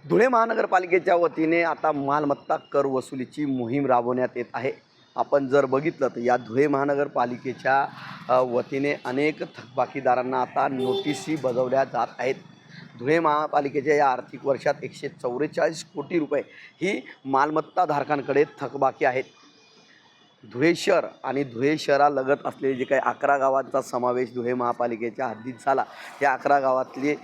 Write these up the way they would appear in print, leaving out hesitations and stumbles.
धुळे महानगरपालिकेच्या वतीने आता मालमत्ता कर वसुलीची मोहीम राबवण्यात येत आहे. आपण जर बघितलं तर या धुळे महानगरपालिकेच्या वतीने अनेक थकबाकीदारांना आता नोटीसी बजावल्या जात आहेत. धुळे महापालिकेच्या या आर्थिक वर्षात 144 कोटी रुपये ही मालमत्ता धारकांकडे थकबाकी आहेत. धुळे शहर आणि धुळे शहरालगत असलेले जे काही 11 गावांचा समावेश धुळे महापालिकेच्या हद्दीत झाला, त्या 11 गावातले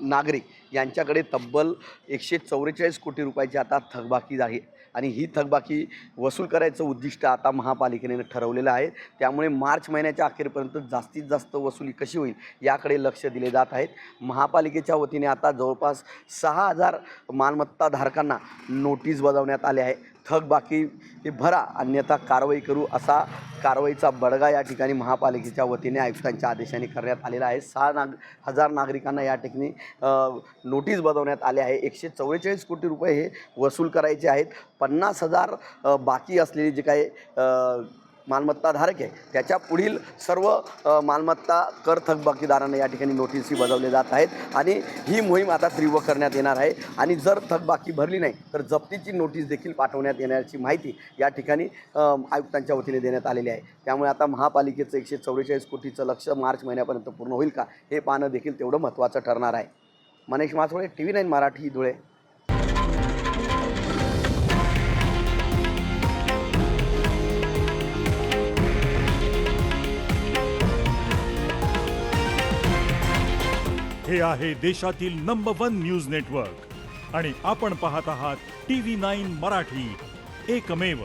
नागरिक यांच्याकडे तब्बल 144 कोटी रुपयाची आता थकबाकी आहे आणि ही थकबाकी वसूल करायचं उद्दिष्ट आता महापालिकेने ठरवलेलं आहे. त्यामुळे मार्च महिन्याच्या अखेरपर्यंत जास्तीत जास्त वसुली कशी होईल याकडे लक्ष दिले जात आहेत. महापालिकेच्या वतीने आता जवळपास 6000 मालमत्ता धारकांना नोटीस बजावण्यात आले आहे. थकबाकी हे भरा अन्यथा कारवाई करू असा कारवाईचा बडगा या ठिकाणी महापालिकेच्या वतीने आयुक्तांच्या आदेशाने करण्यात आलेला आहे. 6000 नागरिकांना या ठिकाणी नोटीस बजावण्यात आले आहे. 144 कोटी रुपये हे वसूल करायचे आहेत. 50,000 बाकी असलेले जे काही मालमत्ता धारक आहे त्याच्या पुढील सर्व मालमत्ता कर थकबाकीदारांना या ठिकाणी नोटीसी बजावले जात आहेत आणि ही मोहीम आता तीव्र करण्यात येणार आहे. आणि जर थकबाकी भरली नाही तर जप्तीची नोटीस देखील पाठवण्यात येण्याची माहिती या ठिकाणी आयुक्तांच्या वतीने देण्यात आलेली आहे. त्यामुळे आता महापालिकेचं 144 कोटीचं लक्ष्य मार्च महिन्यापर्यंत पूर्ण होईल का हे पाहणं देखील तेवढं महत्त्वाचं ठरणार आहे. मनीष मासोळे, TV9 मराठी, धुळे. हे आहे देशातील नंबर 1 न्यूज नेटवर्क आणि आपण पाहत आहात TV9 मराठी, एकमेव.